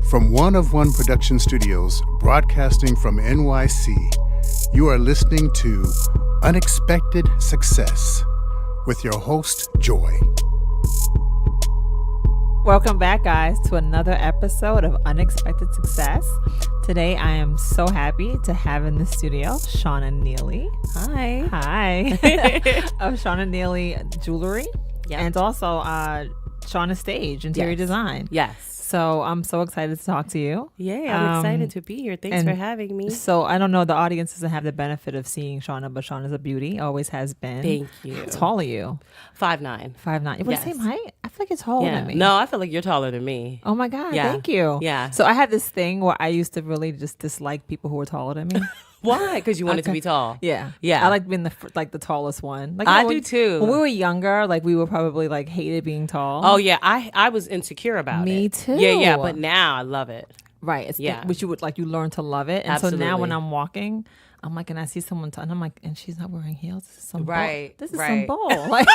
From One of One Production Studios, broadcasting from NYC, you are listening to Unexpected Success with your host, Joy. Welcome back, guys, to another episode of Unexpected Success. Today, I am so happy to have in the studio Shauna and Neely. Hi. Of Shauna and Neely Jewelry. Yep. And also Shauna Stage, Interior Design. Yes. So I'm so excited to talk to you. Yay, I'm excited to be here. Thanks for having me. So I don't know, the audience doesn't have the benefit of seeing Shauna, but Shauna's a beauty, always has been. Thank you. How tall are you? 5'9". 5'9". We're the same height? I feel like you're taller than me. No, I feel like you're taller than me. Oh my God, Yeah. thank you. Yeah. So I had this thing where I used to really just dislike people who were taller than me. Why? Because you wanted to be tall. Yeah. Yeah. I like being the tallest one. Like, I when, do too. When we were younger, like we were probably like hated being tall. Oh yeah, I was insecure about it. Me too. Yeah, but now I love it. Right. It's which you would you learn to love it. And Absolutely. so now when I'm walking, I'm like, and I see someone and I'm like, and she's not wearing heels. This is some bull. This is some bull. Like,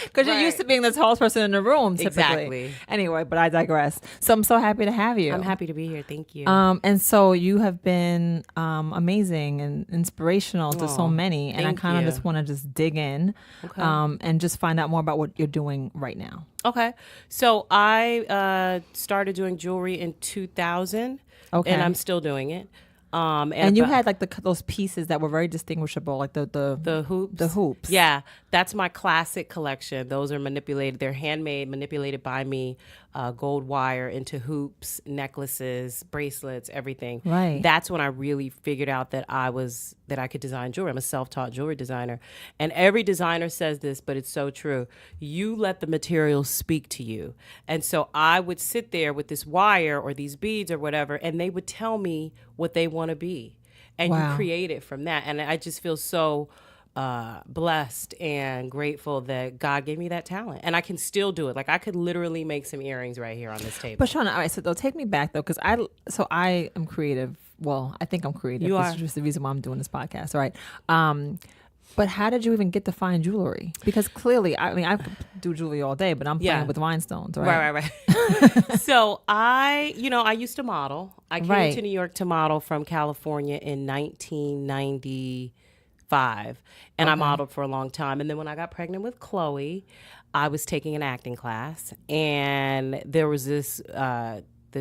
because you're used to being the tallest person in the room, typically. Exactly. Anyway, but I digress. So I'm so happy to have you. I'm happy to be here. Thank you. And so you have been amazing and inspirational to so many. And I kind of just want to just dig in and just find out more about what you're doing right now. Okay. So I started doing jewelry in 2000. Okay. And I'm still doing it. And you had like those pieces that were very distinguishable, like the hoops. The hoops. Yeah, that's my classic collection. Those are manipulated. They're handmade, manipulated by me. Gold wire into hoops, necklaces, bracelets, everything. Right. That's when I really figured out that I could design jewelry. I'm a self-taught jewelry designer, and every designer says this, but it's so true. You let the materials speak to you, and so I would sit there with this wire or these beads or whatever, and they would tell me what they want to be, and you create it from that. And I just feel so blessed and grateful that God gave me that talent, and I can still do it. Like I could literally make some earrings right here on this table. But Shauna, all right, so take me back though, because I am creative. Well, I think I'm creative. You are. This is just the reason why I'm doing this podcast, right? But how did you even get to find jewelry? Because clearly, I do jewelry all day, but I'm playing with rhinestones, right? Right. So I used to model. I came to New York to model from California in 1995, and I modeled for a long time. And then when I got pregnant with Chloe, I was taking an acting class, and there was this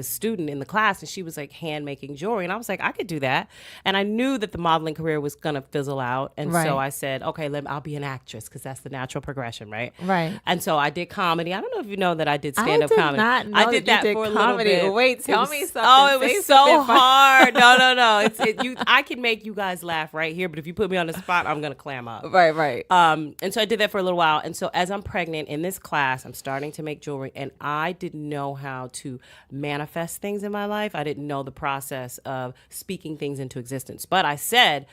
student in the class, and she was like hand making jewelry, and I was like, I could do that. And I knew that the modeling career was gonna fizzle out, and so I said, okay, I'll be an actress, because that's the natural progression, right? And so I did comedy. I don't know if you know that I did stand up comedy. Not know I did that you for did a little bit. Wait, tell me something. Oh, it was so hard. No. I can make you guys laugh right here, but if you put me on the spot, I'm gonna clam up. Right. And so I did that for a little while. And so as I'm pregnant in this class, I'm starting to make jewelry, and I didn't know how to manifest things in my life. I didn't know the process of speaking things into existence. But I said,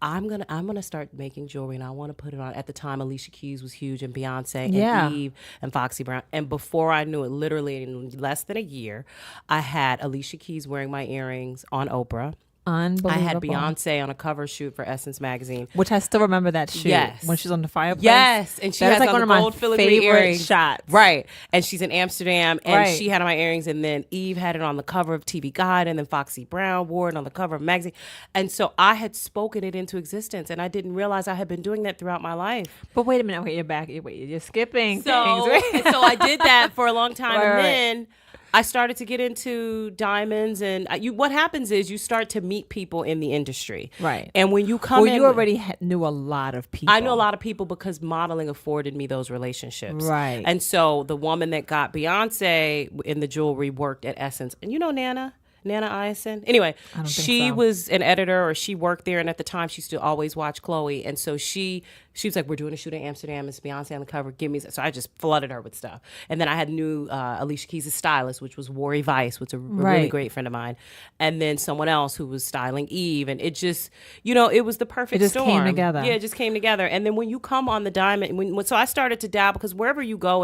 I'm gonna start making jewelry, and I want to put it on. At the time, Alicia Keys was huge, and Beyonce, and Eve, and Foxy Brown. And before I knew it, literally in less than a year, I had Alicia Keys wearing my earrings on Oprah. Unbelievable. I had Beyonce on a cover shoot for Essence magazine, which I still remember that shoot. Yes, when she's on the fireplace. Yes, and she has like on one the of gold my filigree favorite earrings. shots. Right, and she's in Amsterdam, and she had on my earrings, and then Eve had it on the cover of TV Guide, and then Foxy Brown wore it on the cover of a magazine, and so I had spoken it into existence, and I didn't realize I had been doing that throughout my life. But wait a minute, you're back. You're skipping so, things. Right? So I did that for a long time, and then I started to get into diamonds, and what happens is you start to meet people in the industry. Right. And when you come in... you already knew a lot of people. I knew a lot of people because modeling afforded me those relationships. Right. And so the woman that got Beyonce in the jewelry worked at Essence. And you know Nana Iacin. Anyway, she was an editor, or she worked there, and at the time she used to always watch Chloe. And so she was like, we're doing a shoot in Amsterdam, it's Beyonce on the cover, give me. So I just flooded her with stuff. And then I had new Alicia Keys' stylist, which was Wari Weiss, which was a really great friend of mine. And then someone else who was styling Eve. And it just, it was the perfect storm. It just came together. Yeah, it just came together. And then when you come on the diamond, so I started to dabble, because wherever you go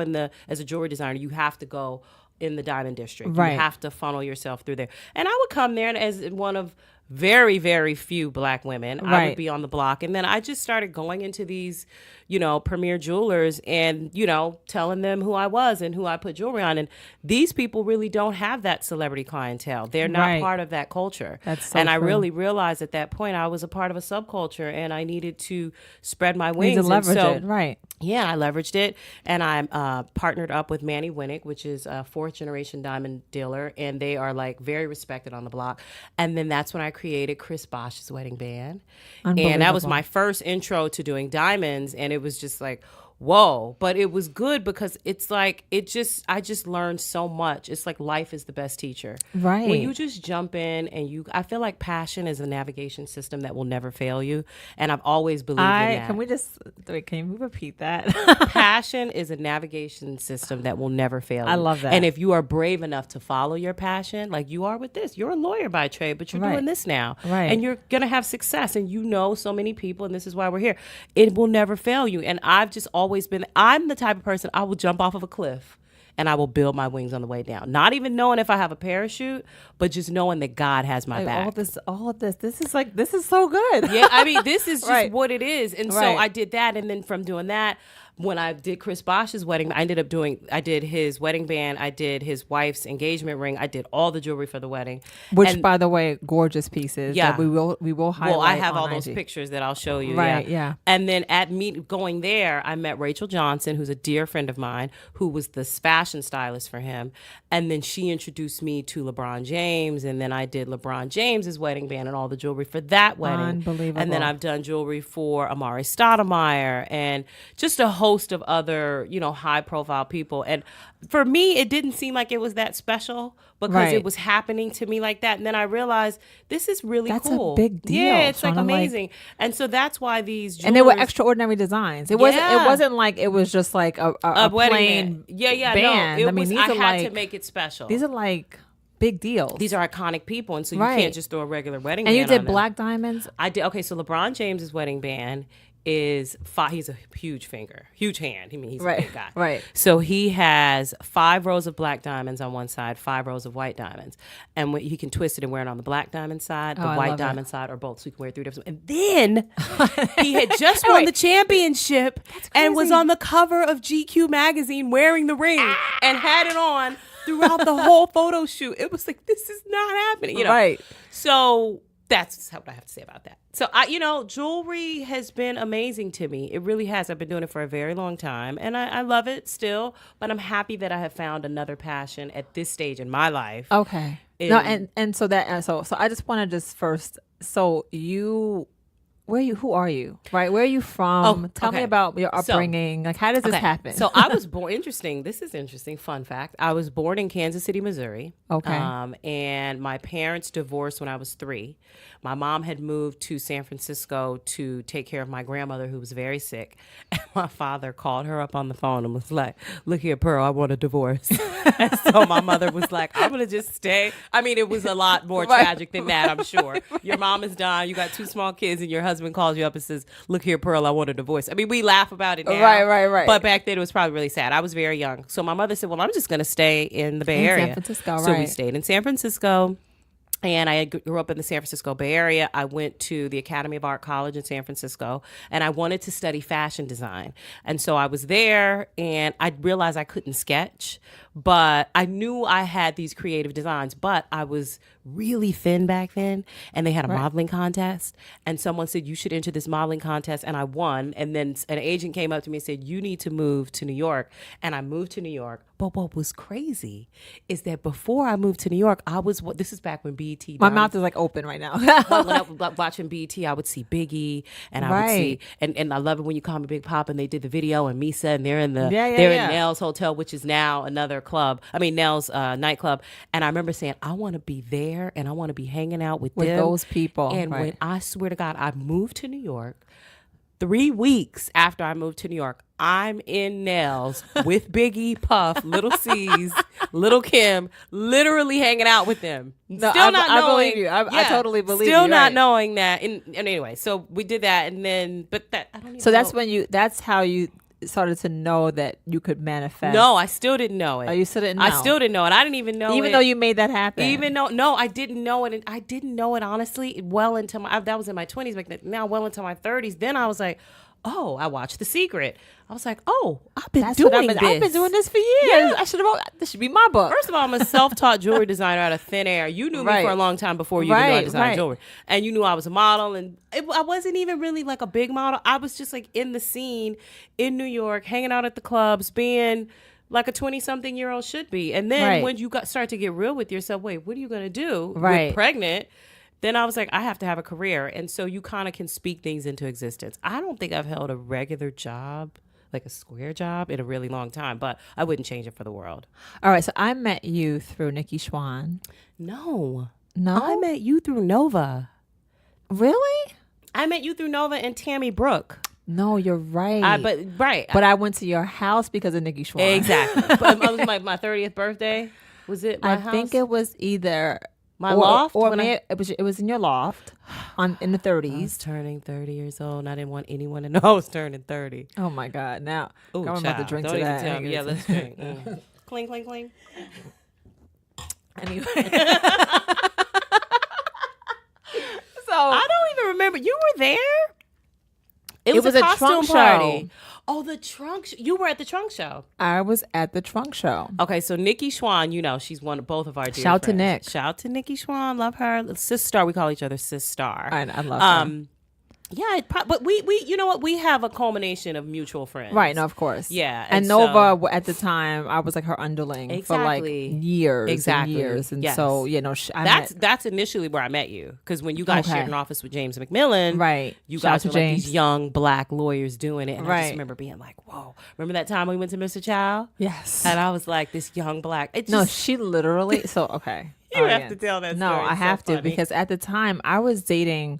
as a jewelry designer, you have to go in the diamond district. Right. You have to funnel yourself through there. And I would come there as one of very, very few black women. I would be on the block. And then I just started going into these, premier jewelers and, telling them who I was and who I put jewelry on. And these people really don't have that celebrity clientele. They're not part of that culture. That's so and true. I really realized at that point I was a part of a subculture and I needed to spread my wings. You need to leverage it, right. Yeah, I leveraged it, and I partnered up with Manny Winnick, which is a fourth-generation diamond dealer, and they are like very respected on the block. And then that's when I created Chris Bosch's wedding band, and that was my first intro to doing diamonds, and it was just like, whoa. But it was good because it's like I just learned so much. It's like life is the best teacher. Right. When you just jump in and I feel like passion is a navigation system that will never fail you. And I've always believed in that. Can you repeat that? Passion is a navigation system that will never fail you. I love that. And if you are brave enough to follow your passion, like you are with this, you're a lawyer by trade, but you're doing this now. Right. And you're going to have success. And so many people, and this is why we're here. It will never fail you. And I've just I'm the type of person, I will jump off of a cliff and I will build my wings on the way down. Not even knowing if I have a parachute, but just knowing that God has my back. All of this. This is so good. Yeah, I mean, this is just what it is. And so I did that. And then from doing that, when I did Chris Bosch's wedding, I did his wedding band, I did his wife's engagement ring, I did all the jewelry for the wedding. Which, by the way, gorgeous pieces. Yeah. That we will highlight. Well, I have all IG. those pictures that I'll show you. Right, yeah. And then going there, I met Rachel Johnson, who's a dear friend of mine, who was the fashion stylist for him. And then she introduced me to LeBron James, and then I did LeBron James's wedding band and all the jewelry for that wedding. Unbelievable. And then I've done jewelry for Amari Stoudemire and just a host of other, high profile people. And for me, it didn't seem like it was that special because it was happening to me like that. And then I realized this is really cool. That's a big deal. Yeah, it's Shauna, like amazing. And so that's why these jewelers, and they were extraordinary designs. It wasn't like it was just like a plain band. No, I mean, these I are had like to make it special. These are like big deals. These are iconic people, and so you can't just throw a regular wedding and band you did on them. black diamonds? I did. Okay, so LeBron James's wedding band is he's a huge hand. I mean, he's a big guy. Right. So he has 5 rows of black diamonds on one side, 5 rows of white diamonds. And he can twist it and wear it on the black diamond side, the white diamond side, or both. So he can wear 3 different. And then he had just won the championship and was on the cover of GQ magazine wearing the ring and had it on throughout the whole photo shoot. It was like, this is not happening. Right. So that's what I have to say about that. So, jewelry has been amazing to me. It really has. I've been doing it for a very long time, and I love it still, but I'm happy that I have found another passion at this stage in my life. Okay. So I just want to first, so who are you? Right? Where are you from? Tell me about your upbringing. Like, how does this happen? So I was born, this is interesting, fun fact. I was born in Kansas City, Missouri. Okay. And my parents divorced when I was 3. My mom had moved to San Francisco to take care of my grandmother who was very sick. And my father called her up on the phone and was like, look here, Pearl, I want a divorce. And so my mother was like, I'm going to just stay. I mean, it was a lot more tragic than that, I'm sure. Your mom is dying. You got 2 small kids and your husband calls you up and says, look here, Pearl, I want a divorce. I mean, we laugh about it now. Right. But back then it was probably really sad. I was very young. So my mother said, well, I'm just going to stay in the Bay Area. San Francisco, So we stayed in San Francisco. And I grew up in the San Francisco Bay Area. I went to the Academy of Art College in San Francisco, and I wanted to study fashion design. And so I was there, and I realized I couldn't sketch, but I knew I had these creative designs, but I was really thin back then, and they had a modeling contest, and someone said, you should enter this modeling contest, and I won. And then an agent came up to me and said, you need to move to New York. And I moved to New York. But what was crazy is that before I moved to New York, this is back when BET. My mouth is like open right now. When I was watching BET, I would see Biggie, and I would see, and I love it when You Call Me Big Pop, and they did the video, and Misa, and they're in in Nell's Hotel, which is now another club. I mean, Nell's nightclub. And I remember saying, I want to be there, and I want to be hanging out with them. those people. And when I swear to God, I moved to New York. 3 weeks after I moved to New York, I'm in Nell's with Biggie, Puff, Little C's, Little Kim, literally hanging out with them. No, I believe you. I totally believe you. Still not knowing that. And anyway, so we did that, and then, but that I don't even. So know. that's how you started to know that you could manifest? No, I still didn't know it. Oh, you still didn't know? I still didn't know it. I didn't even know it. Even though you made that happen? No, I didn't know it. And I didn't know it, honestly, well into that was in my 20s. Like now, well into my 30s. Then I was like, oh, I watched The Secret. I was like, oh, I've been doing this. I've been doing this for years. Yeah. I should have wrote. This should be my book. First of all, I'm a self-taught jewelry designer out of thin air. You knew me for a long time before you even knew I designed jewelry. And you knew I was a model. And I wasn't even really like a big model. I was just like in the scene in New York, hanging out at the clubs, being like a 20-something-year-old should be. And then when you start to get real with yourself, wait, what are you going to do? With pregnant? Then I was like, I have to have a career. And so you kind of can speak things into existence. I don't think I've held a regular job, like a square job, in a really long time, but I wouldn't change it for the world. All right. So I met you through Nikki Schwann. No. I met you through Nova. Really? I met you through Nova and Tammy Brooke. No, you're right. But I went to your house because of Nikki Schwann. Exactly. But it was my 30th birthday. Was it my house? I think it was either... My loft? Or it was in your loft in the 30s. I was turning 30 years old and I didn't want anyone to know I was turning 30. Oh, my God. Now, I'm about to drink Don't to even that. tell me. Yeah, let's drink. Cling, cling, cling. Anyway. So I don't even remember. You were there? It was a costume trunk party. Oh, the trunk. You were at the trunk show. I was at the trunk show. Okay, so Nikki Schwann, she's one of both of our dear Shout friends. to Nick. Shout to Nikki Schwann. Love her. Sis Star. We call each other Sis Star. I love her. Yeah, but we you know what? We have a culmination of mutual friends. Right, no, of course. Yeah. And Nova, at the time, I was like her underling for like years and years. And so, that's initially where I met you. Because when you guys shared an office with James McMillan, right? You guys were like these young black lawyers doing it. And I just remember being like, whoa. Remember that time we went to Mr. Chow? Yes. And I was like, this young black. No, she literally, so, okay. You have to tell that story. No, I have to, because at the time I was dating...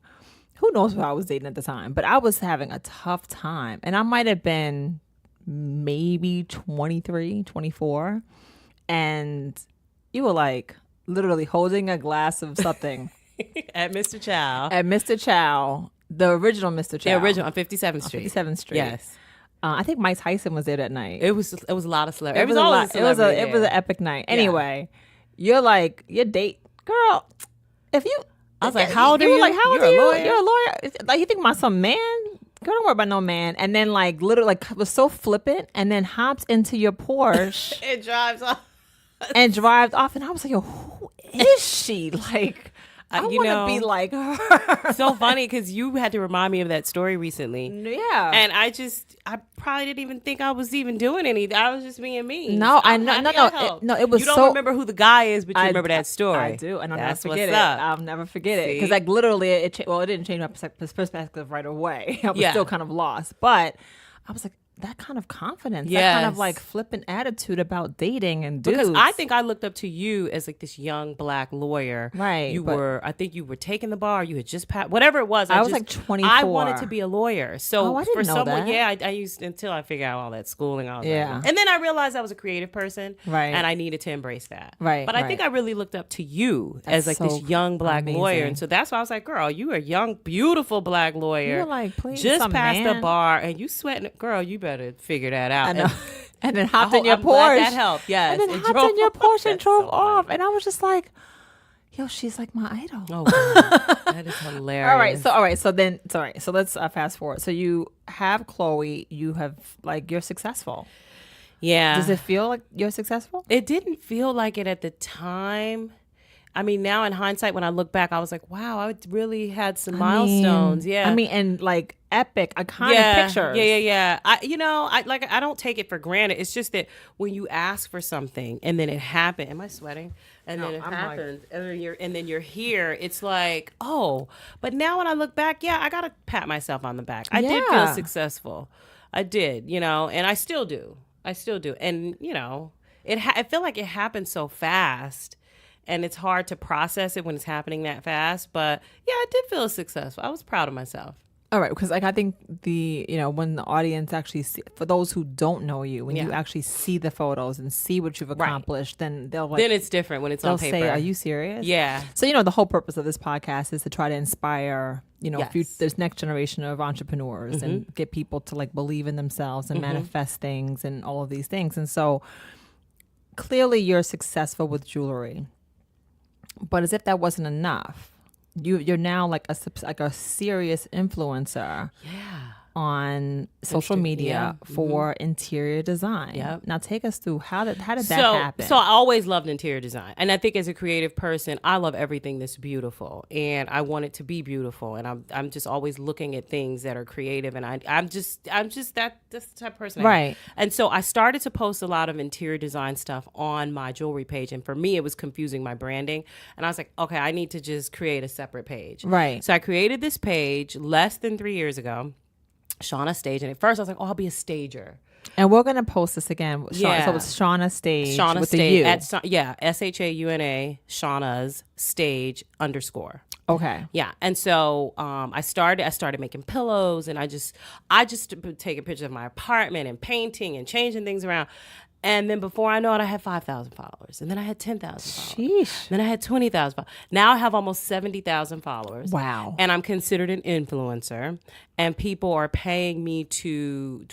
Who knows who I was dating at the time, but I was having a tough time. And I might have been maybe 23, 24. And you were like literally holding a glass of something. At Mr. Chow. At Mr. Chow, the original Mr. Chow. The original on 57th Street. 57th Street. Yes. I think Mike Tyson was there that night. It was a lot of celebrities. It was an epic night. Anyway, you're like, your date, girl, if you... I was like, how old are you? Like, how old are you? Lawyer? You're a lawyer. Like, you think about some man? Girl, don't worry about no man. And then, like, literally, like, was so flippant and then hops into your Porsche. It drives off. And drives off. And I was like, yo, who is she? Like, I want to be like her. So funny because you had to remind me of that story recently. Yeah. And I probably didn't even think I was even doing anything. I was just being me. No, I know. No, it was so. You don't remember who the guy is, but you remember that story. I do. And I'll never forget it. Up. I'll never forget it. Because, like, literally, it didn't change my perspective right away. I was still kind of lost. But I was like, that kind of confidence, that kind of like flippant attitude about dating and dudes. Because I think I looked up to you as like this young black lawyer. Right. I think you were taking the bar. You had just passed, whatever it was. I was like 24. I wanted to be a lawyer. So I didn't know that. I used until I figured out all that schooling. I was like, and then I realized I was a creative person. Right. And I needed to embrace that. Right. But I think I really looked up to you as like this young black lawyer. And so that's why I was like, girl, you are a young, beautiful black lawyer. You're like, please, just passed the bar and you sweating. Girl, you better figure that out. I know. And then hopped in your Porsche. That helped. Yes. And then hopped in your Porsche and drove off. And I was just like, yo, she's like my idol. Oh, God. That is hilarious. All right. So let's fast forward. So you have Chloe. You have you're successful. Yeah. Does it feel like you're successful? It didn't feel like it at the time. I mean, now in hindsight, when I look back, I was like, wow, I really had some milestones. And like epic, iconic pictures. Yeah. I don't take it for granted. It's just that when you ask for something and then it happened, am I sweating? And then it happens, and then you're here. It's like, oh, but now when I look back, I got to pat myself on the back. I did feel successful. I did, and I still do. And, I feel like it happened so fast. And it's hard to process it when it's happening that fast. But, I did feel successful. I was proud of myself. All right, because like I think when the audience actually for those who don't know you, when you actually see the photos and see what you've accomplished, then they'll then it's different when it's on paper. They'll say, "Are you serious?" Yeah. So the whole purpose of this podcast is to try to inspire this next generation of entrepreneurs and get people to like believe in themselves and manifest things and all of these things. And so clearly you're successful with jewelry, but as if that wasn't enough. You're now like a serious influencer on social media for interior design. Yep. Now take us through how did that happen? So I always loved interior design. And I think as a creative person, I love everything that's beautiful and I want it to be beautiful. And I'm just always looking at things that are creative and I'm just that's the type of person I am. And so I started to post a lot of interior design stuff on my jewelry page. And for me, it was confusing my branding. And I was like, okay, I need to just create a separate page. Right. So I created this page less than 3 years ago. Shauna Stage. And at first I was like, I'll be a stager. And we're going to post this again. So it's Shauna Stage with Stage, the U. SHAUNA, Shauna's Stage _ Okay. Yeah. And so I started making pillows and I just taking pictures of my apartment and painting and changing things around. And then before I know it, I had 5,000 followers. And then I had 10,000 followers. Sheesh. Then I had 20,000 followers. Now I have almost 70,000 followers. Wow. And I'm considered an influencer. And people are paying me to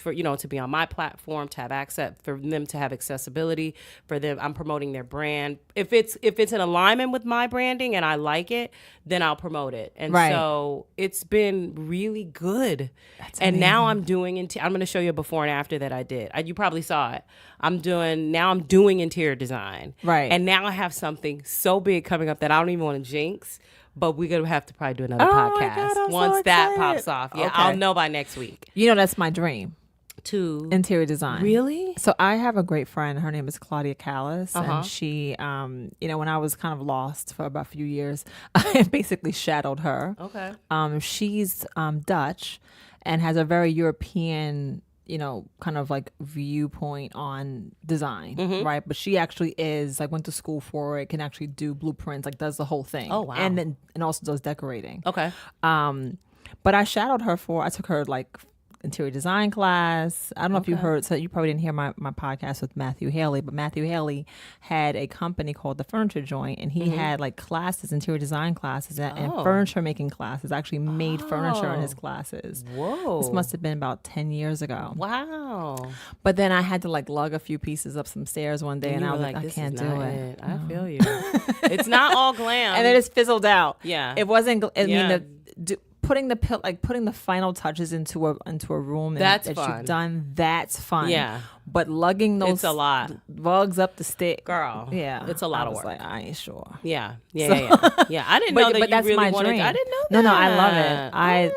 be on my platform, to have access, for them to have accessibility, for them. I'm promoting their brand. If it's in alignment with my branding and I like it, then I'll promote it. And so it's been really good. That's amazing. Now I'm doing, I'm going to show you a before and after that I did. You probably saw it. I'm doing interior design. Right. And now I have something so big coming up that I don't even want to jinx. But we're going to have to probably do another podcast once that pops off. Yeah, okay. I'll know by next week. That's my dream. To interior design. Really? So I have a great friend. Her name is Claudia Callis. And she, when I was kind of lost for about a few years, I basically shadowed her. Okay. She's Dutch and has a very European kind of like viewpoint on design, right? But she actually went to school for it, can actually do blueprints, like does the whole thing. Oh, wow. And also does decorating. Okay. But I shadowed her I took her like interior design class. I don't know if you heard, so you probably didn't hear my podcast with Matthew Haley, but Matthew Haley had a company called The Furniture Joint, and he had like classes, interior design classes and furniture making classes, actually made furniture in his classes. Whoa. This must have been about 10 years ago. Wow. But then I had to like lug a few pieces up some stairs one day and I was like, I can't do it. I feel you. It's not all glam. And then it's fizzled out. Yeah. It wasn't, putting the final touches into a room that you've done, that's fun. Yeah. But lugging those it's a lot. rugs up the stairs. Girl. Yeah. It's a lot of work. Like, I ain't sure. Yeah. Yeah. I didn't know that but you that's really my wanted dream. I didn't know that. No, I love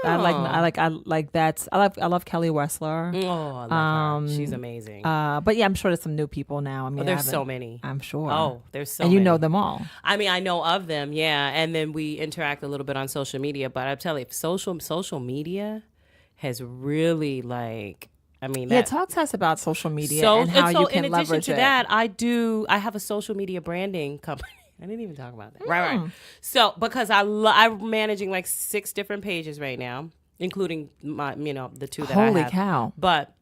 it. I love Kelly Wessler. Oh, I love her. She's amazing. But yeah, I'm sure there's some new people now. I mean, there's so many. I'm sure. Oh, there's so many. And you know them all. I mean, I know of them, yeah. And then we interact a little bit on social media. But I'm telling you, social media has really talk to us about social media and how you can leverage it. In addition to that, I have a social media branding company. I didn't even talk about that. Right. So because I'm managing like 6 different pages right now, including my, the 2 that I have. Holy cow. But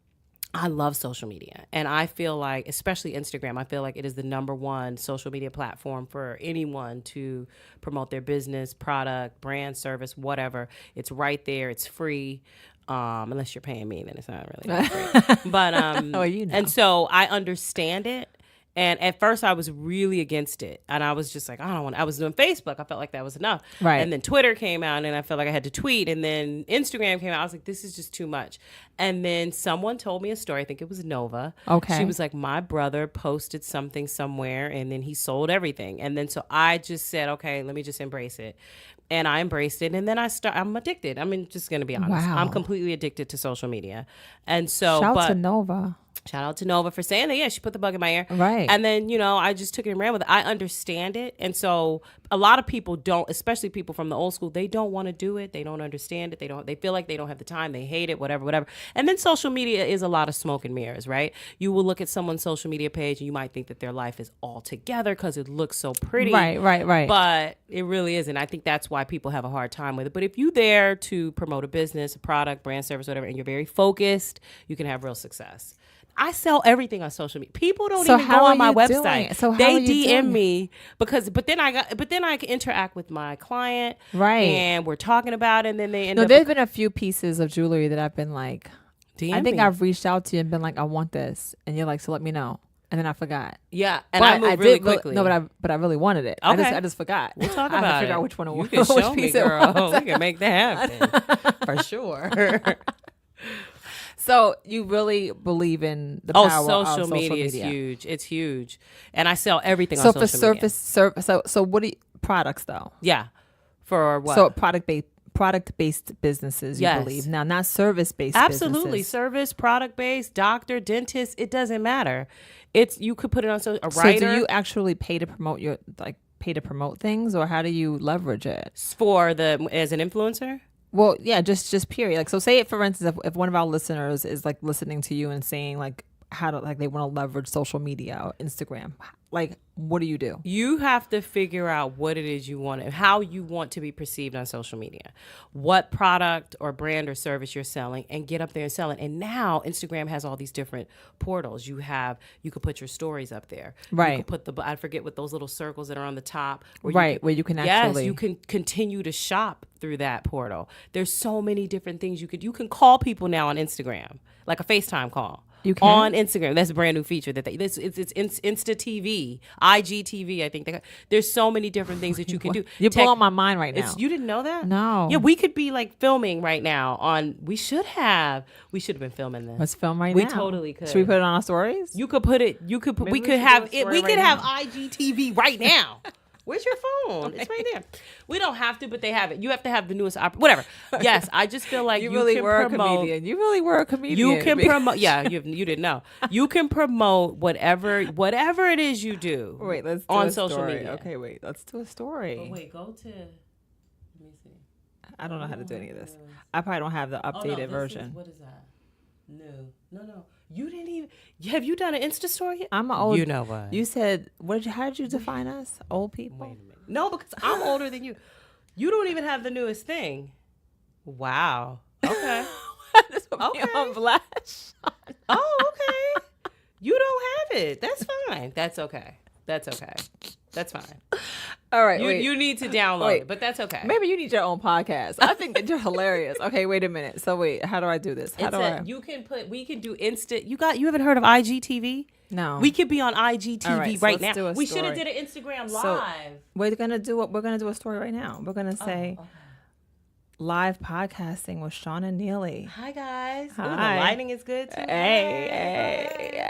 I love social media. And I feel like, especially Instagram, I feel like it is the #1 social media platform for anyone to promote their business, product, brand, service, whatever. It's right there. It's free. Unless you're paying me, then it's not really that free. But and so I understand it. And at first I was really against it. And I was just like, I was doing Facebook. I felt like that was enough. Right. And then Twitter came out and I felt like I had to tweet. And then Instagram came out. I was like, this is just too much. And then someone told me a story. I think it was Nova. Okay. She was like, my brother posted something somewhere and then he sold everything. And then so I just said, okay, let me just embrace it. And I embraced it. And then I'm addicted. I'm just going to be honest. Wow. I'm completely addicted to social media. And so, Shout to Nova. Shout out to Nova for saying that. Yeah, she put the bug in my ear. Right. And then, I just took it and ran with it. I understand it. And so a lot of people don't, especially people from the old school, they don't want to do it. They don't understand it. They feel like they don't have the time. They hate it, whatever. And then social media is a lot of smoke and mirrors, right? You will look at someone's social media page and you might think that their life is all together because it looks so pretty. Right. But it really isn't. I think that's why people have a hard time with it. But if you're there to promote a business, a product, brand, service, whatever, and you're very focused, you can have real success. I sell everything on social media. People don't even go on my website. So they DM me but then I can interact with my client. Right. And we're talking about it, and then they end up. There's been a few pieces of jewelry that I've been like, DM I think me. I've reached out to you and been like, I want this. And you're like, so let me know. And then I forgot. Yeah. And but I moved really quickly. But I really wanted it. Okay. I just forgot. We'll talk I about had to it. figure out which one it was. You can which show me, piece it girl. was. We can make that happen. For sure. So you really believe in the power of social media is huge. It's huge. And I sell everything on social media. So what do you, products though? Yeah. For what? So product-based businesses, you believe. Now, not service-based Absolutely. businesses. Service, product-based, doctor, dentist, it doesn't matter. You could put it on a writer. So do you actually pay to promote things, or how do you leverage it? As an influencer? Well, yeah, just period. Like, so say it, for instance, if one of our listeners is like listening to you and saying like how to, like, they want to leverage social media or Instagram, like, what do you do? You have to figure out what it is you want, how you want to be perceived on social media, what product or brand or service you're selling, and get up there and sell it. And now Instagram has all these different portals. You could put your stories up there. Right. You could put I forget what those little circles that are on the top. Where you can actually. Yes, you can continue to shop through that portal. There's so many different things you can call people now on Instagram, like a FaceTime call. You can? On Instagram. That's a brand new feature it's Insta TV, IGTV. I think there's so many different things that you can do. You're blowing my mind right now. You didn't know that? No. Yeah, we could be like filming right now we should have been filming this. Let's film right now. We totally could. Should we put it on our stories? You could put it. We could have IGTV right now. Where's your phone? It's right there. We don't have to, but they have it. You have to have the newest whatever. Yes, I just feel like you really can were promote. A comedian. You really were a comedian. You can promote. Yeah, you didn't know. You can promote whatever it is you do. Wait, let's do on a social story. media. Okay, wait, let's do a story. Oh, wait, go to. Let me see. I don't know how to do any of this. I probably don't have the updated version. What is that? No. You didn't even. Have you done an Insta story yet? I'm an old. You know what? You said how did you define us? Old people. Wait a minute. No, because I'm older than you. You don't even have the newest thing. Wow. Okay. This will be on blast. Oh, okay. You don't have it. That's fine. That's okay. That's fine. All right. You need to download it, but that's okay. Maybe you need your own podcast. I think that you're hilarious. Okay, wait a minute. So wait, how do I do this? We can do instant. You haven't heard of IGTV? No. We could be on IGTV right now. We should have did an Instagram live. So we're gonna do a story right now. We're gonna say live podcasting with Shauna and Neely. Hi guys. Hi. Ooh, the lighting is good too. Hey.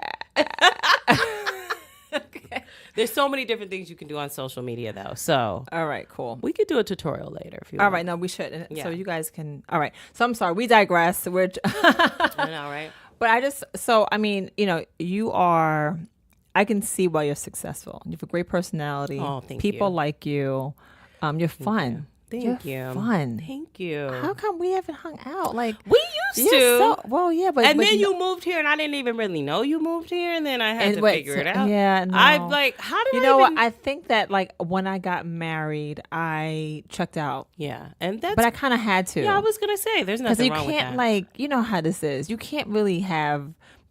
Okay. There's so many different things you can do on social media though. So all right, cool. We could do a tutorial later if you want. All right, no, we should. Yeah. So you guys can. All right. So I'm sorry, we digress. I know, right? But you are. I can see why you're successful. You have a great personality. Oh, thank you. People you. like you. You're fun. Thank you. Fun. Thank you. How come we haven't hung out? Like we used to. But then you moved here, and I didn't even really know you moved here, and then I had to figure it out. Yeah, no. I'm like, how did you know what? I think that like when I got married, I checked out. Yeah, and that's. But I kind of had to. Yeah, I was gonna say there's nothing wrong with that. Because you can't you know how this is. You can't really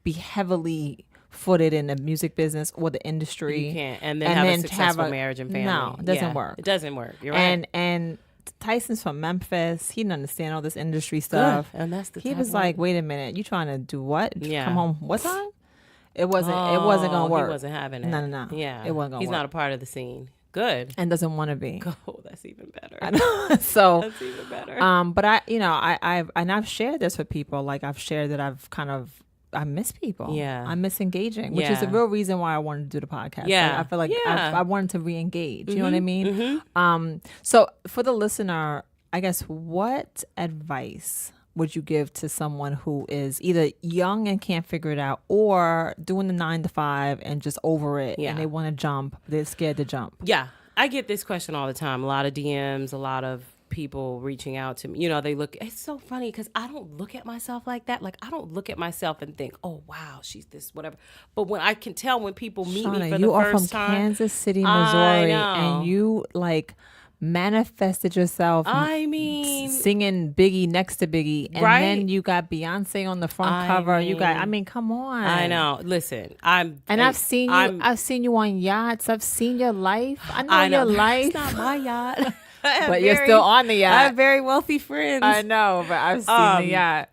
be heavily footed in the music business or the industry. You can't, and then have a successful marriage and family. No, it doesn't work. It doesn't work. You're right. And Tyson's from Memphis. He didn't understand all this industry stuff. Good. And that's the he was like, "Wait a minute, you trying to do what? Yeah. Come home what time?" It wasn't gonna work. He wasn't having it. No. Yeah, it wasn't gonna He's work. not a part of the scene. Good. And doesn't want to be. Oh, that's even better. I know. So that's even better. But I've shared this with people. Like I've shared that I miss people. Yeah. I miss engaging, which is the real reason why I wanted to do the podcast. Yeah. Like, I feel like I wanted to re-engage. You know what I mean? Mm-hmm. So for the listener, I guess what advice would you give to someone who is either young and can't figure it out, or doing the 9 to 5 and just over it, and they want to jump, they're scared to jump? Yeah, I get this question all the time. A lot of DMs, a lot of people reaching out to me. They look. It's so funny because I don't look at myself like that. Like, I don't look at myself and think, "Oh wow, she's this whatever." But when I can tell when people meet Shauna, me for you the are first from time, Kansas City, Missouri, I know. and you manifested yourself. I mean, singing Biggie next to Biggie, and then you got Beyonce on the front cover. You got, come on. I know. Listen, I've seen you. I've seen you on yachts. I've seen your life. I know your life. It's not my yacht, but you're still on the yacht. I have very wealthy friends. I know, but I've seen the yacht.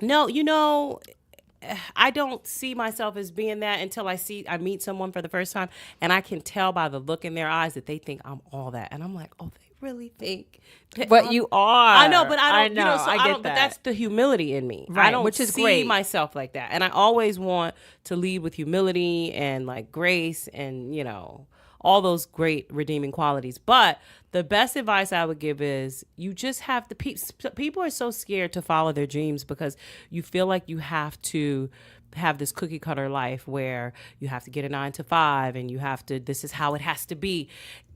No, I don't see myself as being that until I meet someone for the first time, and I can tell by the look in their eyes that they think I'm all that, and I'm like, oh, they really think but you are. I know, but I don't. I know. So I get don't, that. But that's the humility in me. Right, I don't which is see great. myself like that, and I always want to lead with humility and like grace and all those great redeeming qualities. But the best advice I would give is you just have to. People are so scared to follow their dreams because you feel like you have to have this cookie cutter life where you have to get a 9 to 5 and this is how it has to be.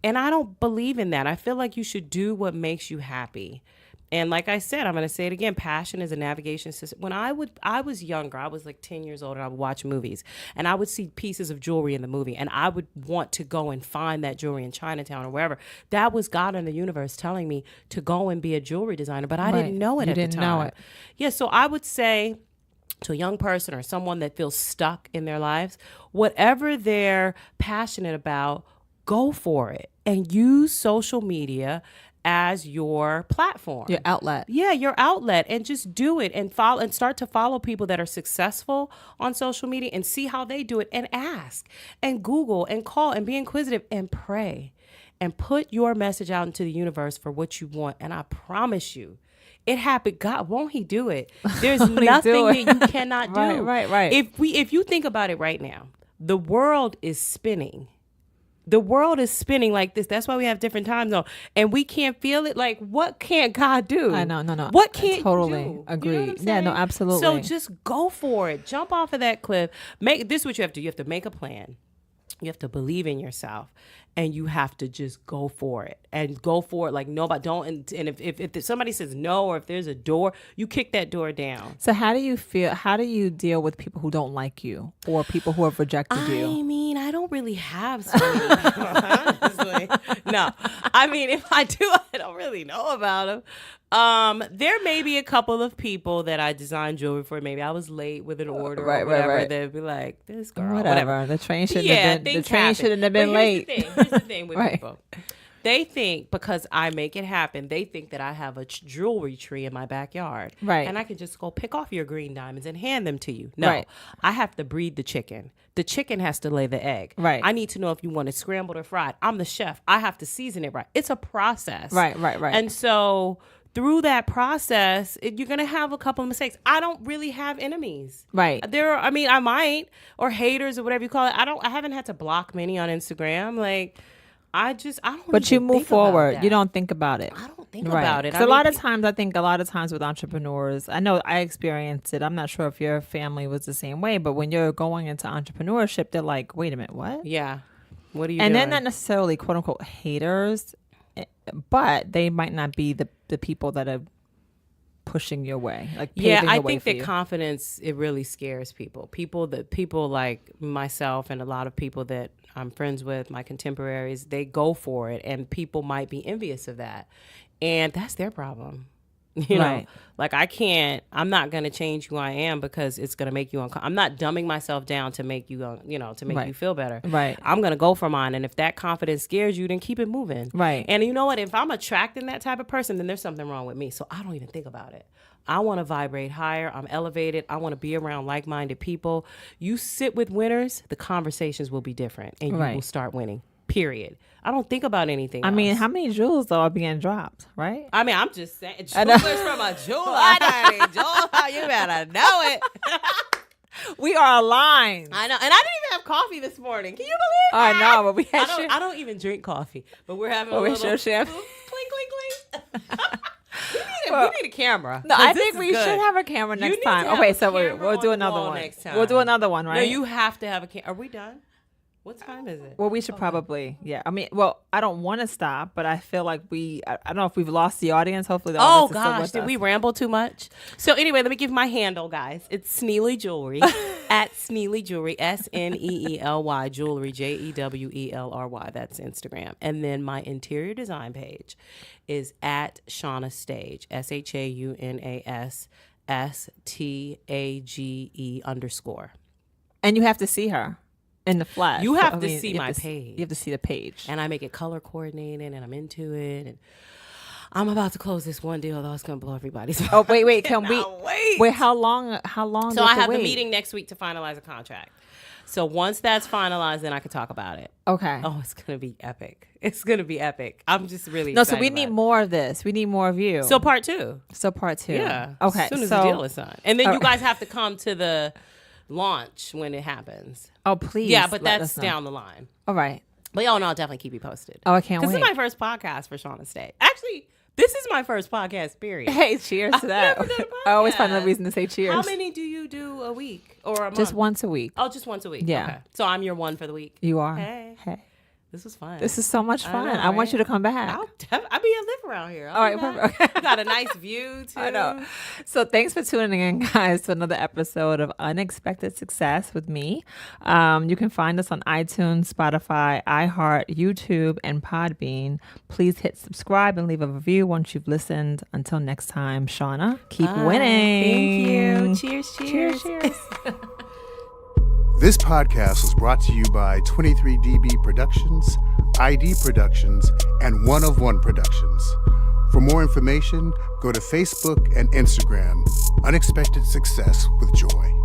And I don't believe in that. I feel like you should do what makes you happy. And like I said, I'm going to say it again, passion is a navigation system. When I was younger, I was like 10 years old, and I would watch movies, and I would see pieces of jewelry in the movie, and I would want to go and find that jewelry in Chinatown or wherever. That was God in the universe telling me to go and be a jewelry designer, but I didn't know it at the time. You didn't know it. Yeah, so I would say to a young person or someone that feels stuck in their lives, whatever they're passionate about, go for it and use social media as your platform, your outlet. Yeah, your outlet, and just do it and follow and start to follow people that are successful on social media and see how they do it, and ask and Google and call and be inquisitive and pray and put your message out into the universe for what you want. And I promise you, it happened. God, won't he do it? There's nothing that you cannot do. Right. If you think about it right now, the world is spinning. The world is spinning like this. That's why we have different time zones, and we can't feel it. Like, what can't God do? I know, no. What can't totally you do? agree? You know what I'm yeah, saying? no, absolutely. So just go for it. Jump off of that cliff. This is what you have to do. You have to make a plan. You have to believe in yourself, and you have to just go for it and go for it like nobody don't. And if somebody says no, or if there's a door, you kick that door down. So how do you feel? How do you deal with people who don't like you or people who have rejected you? I mean, I don't really have so many people, honestly. No, I mean, if I do, I don't really know about them. There may be a couple of people that I designed jewelry for. Maybe I was late with an order or whatever. Right. They'd be like, "This girl, whatever." The train shouldn't have been. The train shouldn't have been late. Here's the thing with people. They think because I make it happen, they think that I have a jewelry tree in my backyard. Right. And I can just go pick off your green diamonds and hand them to you. No, I have to breed the chicken. The chicken has to lay the egg. Right. I need to know if you want it scrambled or fried. I'm the chef. I have to season it right. It's a process. Right. And so through that process, you're going to have a couple of mistakes. I don't really have enemies. Right. I might, or haters or whatever you call it. I haven't had to block many on Instagram. Like, I don't. But you move forward. You don't think about it. I don't think about it. So a lot of times with entrepreneurs, I know I experienced it. I'm not sure if your family was the same way, but when you're going into entrepreneurship, they're like, wait a minute, what? Yeah. What are you and doing? they're not necessarily quote unquote haters, but they might not be the people that are pushing your way. Like, yeah, I think that confidence, it really scares people. People like myself and a lot of people that I'm friends with, my contemporaries, they go for it, and people might be envious of that, and that's their problem. You know, like I'm not going to change who I am because it's going to make you uncomfortable. I'm not dumbing myself down to make you, to make you feel better. Right. I'm going to go for mine. And if that confidence scares you, then keep it moving. Right. And you know what? If I'm attracting that type of person, then there's something wrong with me. So I don't even think about it. I want to vibrate higher. I'm elevated. I want to be around like-minded people. You sit with winners, the conversations will be different, and you will start winning. Period. I don't think about anything else. mean, how many jewels though are being dropped, right? I mean, I'm just saying, jewelers from a jeweler. Jeweler, you better know it. We are aligned. I know. And I didn't even have coffee this morning. Can you believe that? I know, but we had I don't even drink coffee, but we're having a little chef. clink, clink, clink. we need a camera. No, I think we should have a camera next time. Okay, so we'll do another one. Next time. We'll do another one, right? No, you have to have a camera. Are we done? What time is it? Well, we should probably, yeah. I mean, well, I don't want to stop, but I feel like I don't know if we've lost the audience. Hopefully the audience is still with did us. we ramble too much? So anyway, let me give my handle, guys. It's Neely Jewelry, at Neely Jewelry, SNEELY Jewelry, JEWELRY. That's Instagram. And then my interior design page is at Shauna Stage, SHAUNASSTAGE_. And you have to see her in the flesh. You have to see my page. You have to see the page. And I make it color coordinated, and I'm into it. And I'm about to close this one deal, though. It's going to blow everybody's mind. Oh, wait. Can we wait? How long? So I have the meeting next week to finalize a contract. So once that's finalized, then I can talk about it. Okay. Oh, it's going to be epic. It's going to be epic. I'm just really No, excited. so we need more of this. We need more of you. So part 2. Yeah. Okay. As soon as the deal is signed. And then you guys have to come to the launch when it happens. Oh, please. Yeah, but that's down the line. All right. But y'all know I'll definitely keep you posted. Oh, I can't wait. This is my first podcast for Shauna State. Actually, this is my first podcast, period. Hey, cheers to that. Never done a I always find a podcast. reason to say cheers. How many do you do a week or a month? Just once a week. Oh, just once a week. Yeah. Okay. So I'm your one for the week. You are. Hey. This was fun. This is so much fun. know, I want right? you to come back. I'll be a live around here. All right, perfect. You got a nice view too. I know. So thanks for tuning in, guys, to another episode of Unexpected Success with me. You can find us on iTunes, Spotify, iHeart, YouTube, and Podbean. Please hit subscribe and leave a review once you've listened. Until next time, Shauna, keep winning. Thank you. Cheers. Cheers. This podcast was brought to you by 23DB Productions, ID Productions, and One of One Productions. For more information, go to Facebook and Instagram, Unexpected Success with Joy.